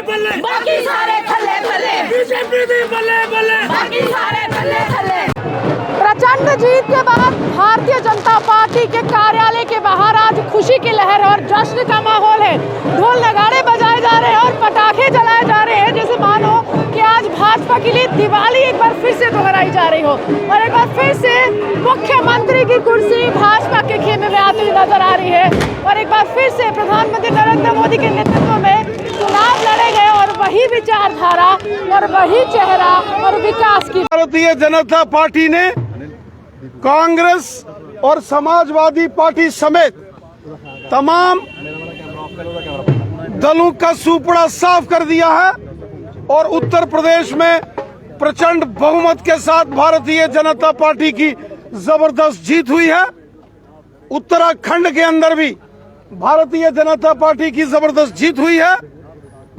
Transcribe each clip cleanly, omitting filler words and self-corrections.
बल्ले, बाकी सारे थल्ले थल्ले, बीजेपी दी बल्ले बल्ले, बाकी सारे थल्ले थल्ले। प्रचंड जीत के बाद भारतीय जनता पार्टी के कार्यालय के बाहर आज खुशी की लहर और जश्न का माहौल है। ढोल नगाड़े बजाए जा रहे हैं और पटाखे जलाए जा रहे हैं, जैसे मानो कि आज भाजपा के लिए दिवाली एक बार फिर से दोहराई जा रही हो और एक बार फिर से मुख्यमंत्री की कुर्सी भाजपा के खेमे में आती हुई नजर आ रही है और एक बार फिर से प्रधानमंत्री नरेंद्र मोदी के नेतृत्व में चुनाव लड़े गए और वही विचारधारा और वही चेहरा और विकास की। भारतीय जनता पार्टी ने कांग्रेस और समाजवादी पार्टी समेत तमाम दलों का सुपड़ा साफ कर दिया है और उत्तर प्रदेश में प्रचंड बहुमत के साथ भारतीय जनता पार्टी की जबरदस्त जीत हुई है। उत्तराखंड के अंदर भी भारतीय जनता पार्टी की जबरदस्त जीत हुई है।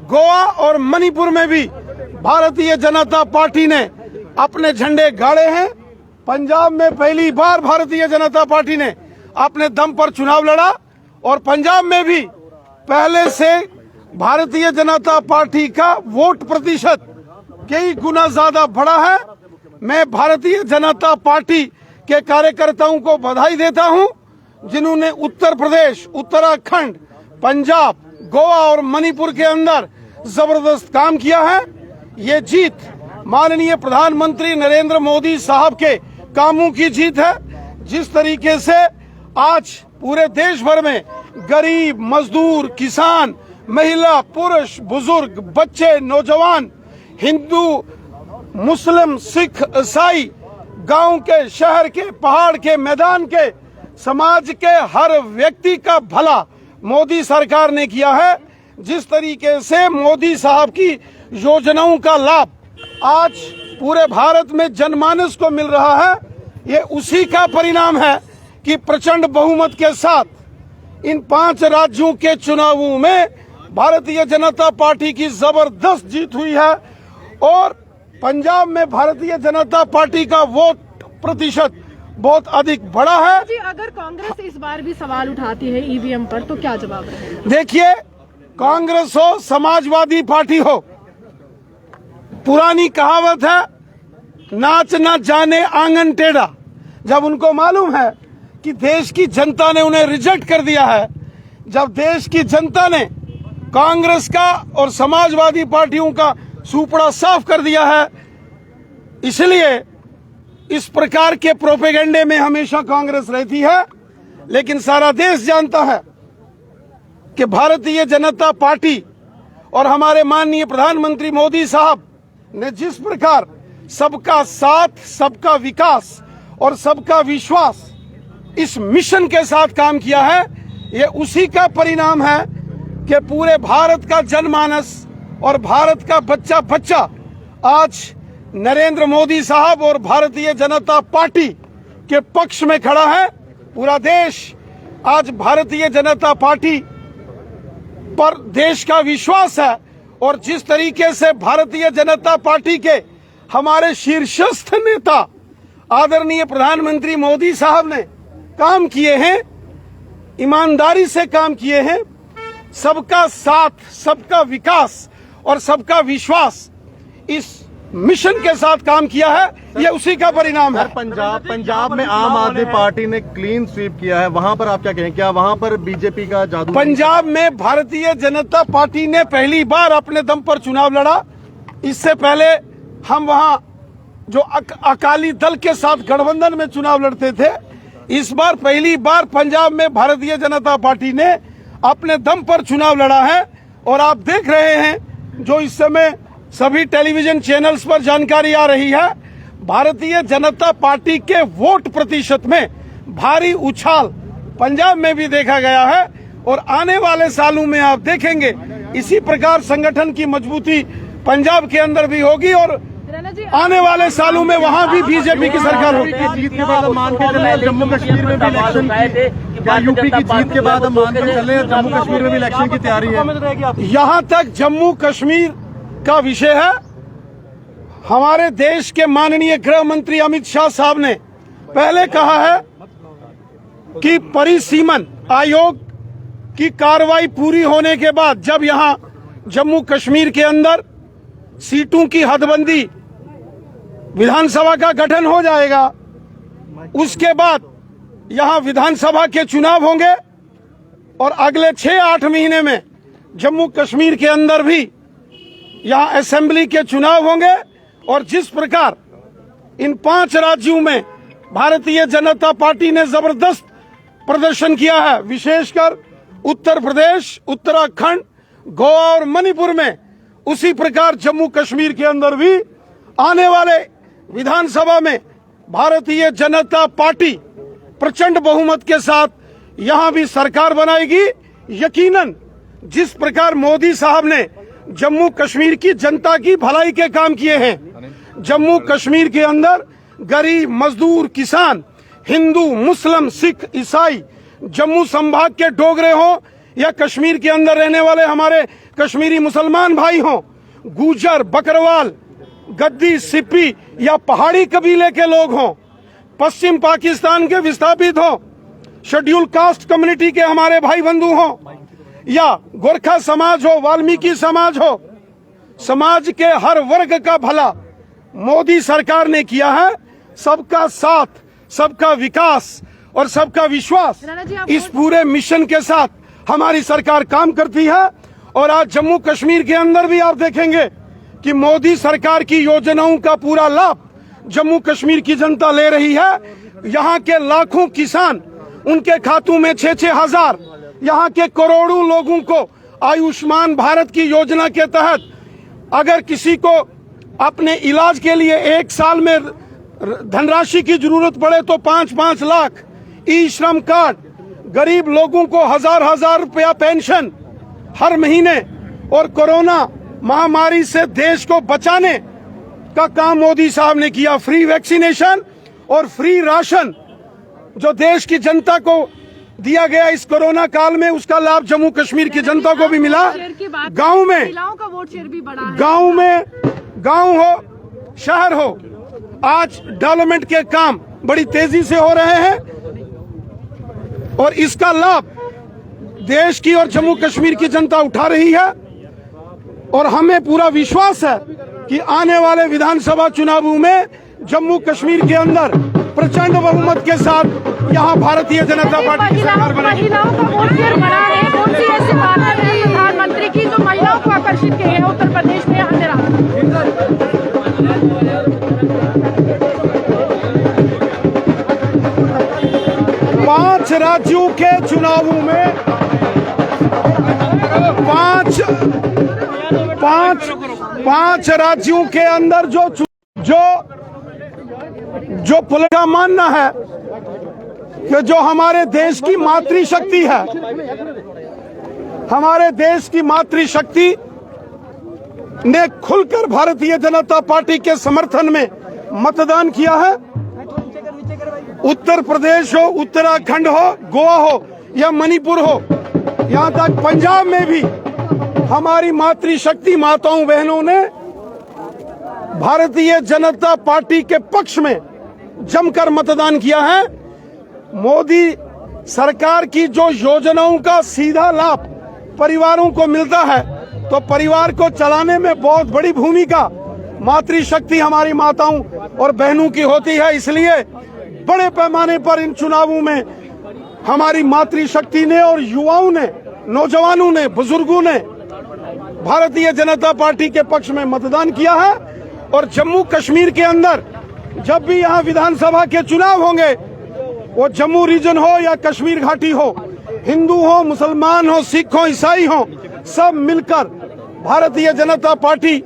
गोवा और मणिपुर में भी भारतीय जनता पार्टी ने अपने झंडे गाड़े हैं। पंजाब में पहली बार भारतीय जनता पार्टी ने अपने दम पर चुनाव लड़ा और पंजाब में भी पहले से भारतीय जनता पार्टी का वोट प्रतिशत कई गुना ज्यादा बढ़ा है। मैं भारतीय जनता पार्टी के कार्यकर्ताओं को बधाई देता हूं, जिन्होंने उत्तर प्रदेश, उत्तराखंड, पंजाब, गोवा और मणिपुर के अंदर जबरदस्त काम किया है। ये जीत माननीय प्रधानमंत्री नरेंद्र मोदी साहब के कामों की जीत है। जिस तरीके से आज पूरे देश भर में गरीब, मजदूर, किसान, महिला, पुरुष, बुजुर्ग, बच्चे, नौजवान, हिंदू, मुस्लिम, सिख, ईसाई, गांव के, शहर के, पहाड़ के, मैदान के, समाज के हर व्यक्ति का भला मोदी सरकार ने किया है। जिस तरीके से मोदी साहब की योजनाओं का लाभ आज पूरे भारत में जनमानस को मिल रहा है, ये उसी का परिणाम है कि प्रचंड बहुमत के साथ इन 5 राज्यों के चुनावों में भारतीय जनता पार्टी की जबरदस्त जीत हुई है और पंजाब में भारतीय जनता पार्टी का वोट प्रतिशत बहुत अधिक बढ़ा है। जी, अगर कांग्रेस इस बार भी सवाल उठाती है ईवीएम पर तो क्या जवाब रहेगा? देखिए, कांग्रेस हो, समाजवादी पार्टी हो, पुरानी कहावत है, नाच ना जाने आंगन टेढ़ा। जब उनको मालूम है कि देश की जनता ने उन्हें रिजेक्ट कर दिया है, जब देश की जनता ने कांग्रेस का और समाजवादी पार्टियों का सुपड़ा साफ कर दिया है, इसलिए इस प्रकार के प्रोपेगेंडे में हमेशा कांग्रेस रहती है। लेकिन सारा देश जानता है कि भारतीय जनता पार्टी और हमारे माननीय प्रधानमंत्री मोदी साहब ने जिस प्रकार सबका साथ, सबका विकास और सबका विश्वास इस मिशन के साथ काम किया है, ये उसी का परिणाम है कि पूरे भारत का जनमानस और भारत का बच्चा बच्चा आज नरेंद्र मोदी साहब और भारतीय जनता पार्टी के पक्ष में खड़ा है। पूरा देश आज भारतीय जनता पार्टी पर देश का विश्वास है और जिस तरीके से भारतीय जनता पार्टी के हमारे शीर्षस्थ नेता आदरणीय प्रधानमंत्री मोदी साहब ने काम किए हैं, ईमानदारी से काम किए हैं, सबका साथ, सबका विकास और सबका विश्वास इस मिशन के साथ काम किया है, ये उसी का परिणाम है। पंजाब में आम आदमी पार्टी ने क्लीन स्वीप किया है, वहां पर आप क्या कहें, क्या वहां पर बीजेपी का जादू? पंजाब में भारतीय जनता पार्टी ने पहली बार अपने दम पर चुनाव लड़ा। इससे पहले हम वहां जो अकाली दल के साथ गठबंधन में चुनाव लड़ते थे, इस बार पहली बार पंजाब में भारतीय जनता पार्टी ने अपने दम पर चुनाव लड़ा है और आप देख रहे हैं जो इस समय सभी टेलीविजन चैनल्स पर जानकारी आ रही है, भारतीय जनता पार्टी के वोट प्रतिशत में भारी उछाल पंजाब में भी देखा गया है और आने वाले सालों में आप देखेंगे इसी प्रकार संगठन की मजबूती पंजाब के अंदर भी होगी और आने वाले सालों में वहां भी बीजेपी की सरकार होगी। जीत के बाद हम मान के चले जम्मू कश्मीर में भी इलेक्शन, क्या यूपी की जीत के बाद हम मान के चले जम्मू कश्मीर में भी इलेक्शन की तैयारी है? यहाँ तक जम्मू कश्मीर का विषय है, हमारे देश के माननीय गृह मंत्री अमित शाह साहब ने पहले कहा है कि परिसीमन आयोग की कार्रवाई पूरी होने के बाद जब यहाँ जम्मू कश्मीर के अंदर सीटों की हदबंदी, विधानसभा का गठन हो जाएगा। उसके बाद यहां विधानसभा के चुनाव होंगे और अगले 6-8 महीने में जम्मू कश्मीर के अंदर भी यहां असेंबली के चुनाव होंगे। और जिस प्रकार इन 5 राज्यों में भारतीय जनता पार्टी ने जबरदस्त प्रदर्शन किया है, विशेषकर उत्तर प्रदेश, उत्तराखंड, गोवा और मणिपुर में, उसी प्रकार जम्मू कश्मीर के अंदर भी आने वाले विधानसभा में भारतीय जनता पार्टी प्रचंड बहुमत के साथ यहां भी सरकार बनाएगी। यकीनन जिस प्रकार मोदी साहब ने जम्मू कश्मीर की जनता की भलाई के काम किए हैं, जम्मू कश्मीर के अंदर गरीब, मजदूर, किसान, हिंदू, मुस्लिम, सिख, ईसाई, जम्मू संभाग के डोगरे हों या कश्मीर के अंदर रहने वाले हमारे कश्मीरी मुसलमान भाई हों, गुजर, बकरवाल, गद्दी, सिप्पी या पहाड़ी कबीले के लोग हों, पश्चिम पाकिस्तान के विस्थापित हों, शेड्यूल कास्ट कम्युनिटी के हमारे भाई बंधु हों या गोरखा समाज हो, वाल्मीकि समाज हो, समाज के हर वर्ग का भला मोदी सरकार ने किया है। सबका साथ, सबका विकास और सबका विश्वास, इस पूरे मिशन के साथ हमारी सरकार काम करती है। और आज जम्मू कश्मीर के अंदर भी आप देखेंगे कि मोदी सरकार की योजनाओं का पूरा लाभ जम्मू कश्मीर की जनता ले रही है। यहाँ के लाखों किसान, उनके खातों में 6-6 हजार, यहाँ के करोड़ों लोगों को आयुष्मान भारत की योजना के तहत अगर किसी को अपने इलाज के लिए 1 साल में धनराशि की जरूरत पड़े तो 5-5 लाख, ई श्रम कार्ड, गरीब लोगों को 1000-1000 रुपया पेंशन हर महीने, और कोरोना महामारी से देश को बचाने का काम मोदी साहब ने किया। फ्री वैक्सीनेशन और फ्री राशन जो देश की जनता को दिया गया इस कोरोना काल में, उसका लाभ जम्मू कश्मीर की जनता को भी मिला। गांव में, महिलाओं का वोट शेयर भी बढ़ा है। गांव में, गांव हो, शहर हो, आज डेवलपमेंट के काम बड़ी तेजी से हो रहे हैं और इसका लाभ देश की और जम्मू कश्मीर की जनता उठा रही है। और हमें पूरा विश्वास है कि आने वाले विधानसभा चुनावों में जम्मू कश्मीर के अंदर प्रचंड बहुमत के साथ यहाँ भारतीय जनता पार्टी की सरकार बनेगी। महिलाओं का वोट शेयर बढ़ा है। कौन सी ऐसी बात है प्रधानमंत्री की जो महिलाओं को आकर्षित की है उत्तर प्रदेश में? पांच राज्यों के चुनावों में पांच राज्यों के अंदर जो पुलिस का मानना है कि जो हमारे देश की मातृशक्ति है, हमारे देश की मातृशक्ति ने खुलकर भारतीय जनता पार्टी के समर्थन में मतदान किया है। उत्तर प्रदेश हो, उत्तराखंड हो, गोवा हो या मणिपुर हो, यहाँ तक पंजाब में भी हमारी मातृशक्ति माताओं बहनों ने भारतीय जनता पार्टी के पक्ष में जमकर मतदान किया है। मोदी सरकार की जो योजनाओं का सीधा लाभ परिवारों को मिलता है, तो परिवार को चलाने में बहुत बड़ी भूमिका मातृशक्ति हमारी माताओं और बहनों की होती है। इसलिए बड़े पैमाने पर इन चुनावों में हमारी मातृशक्ति ने और युवाओं ने, नौजवानों ने, बुजुर्गों ने भारतीय जनता पार्टी के पक्ष में मतदान किया है। और जम्मू कश्मीर के अंदर जब भी यहाँ विधानसभा के चुनाव होंगे, वो जम्मू रीजन हो या कश्मीर घाटी हो, हिंदू हो, मुसलमान हो, सिख हो, ईसाई हो, सब मिलकर भारतीय जनता पार्टी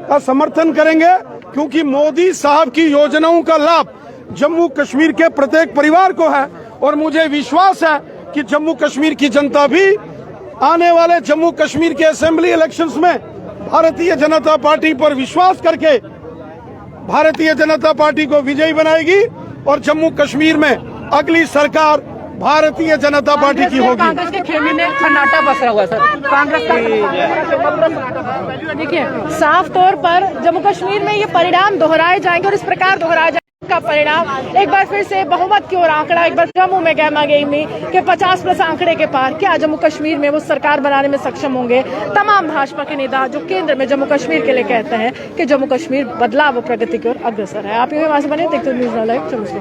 का समर्थन करेंगे, क्योंकि मोदी साहब की योजनाओं का लाभ जम्मू कश्मीर के प्रत्येक परिवार को है। और मुझे विश्वास है कि जम्मू कश्मीर की जनता भी आने वाले जम्मू कश्मीर के असेंबली इलेक्शंस में भारतीय जनता पार्टी पर विश्वास करके भारतीय जनता पार्टी को विजयी बनाएगी और जम्मू कश्मीर में अगली सरकार भारतीय जनता पार्टी की होगी। कांग्रेस के खेमे में सन्नाटा पसरा हुआ है सर, कांग्रेस का। देखिए, साफ तौर पर जम्मू कश्मीर में ये परिणाम दोहराए जाएंगे और इस प्रकार दोहराए जाएंगे। का परिणाम एक बार फिर से बहुमत की ओर आंकड़ा, एक बार जम्मू में गहमा गहमी के 50+ आंकड़े के पार। क्या जम्मू कश्मीर में वो सरकार बनाने में सक्षम होंगे? तमाम भाजपा के नेता जो केंद्र में जम्मू कश्मीर के लिए कहते हैं कि जम्मू कश्मीर बदलाव व प्रगति की ओर अग्रसर है। आप ये वहां से बने देखते न्यूज़ लाइव जम्मू से।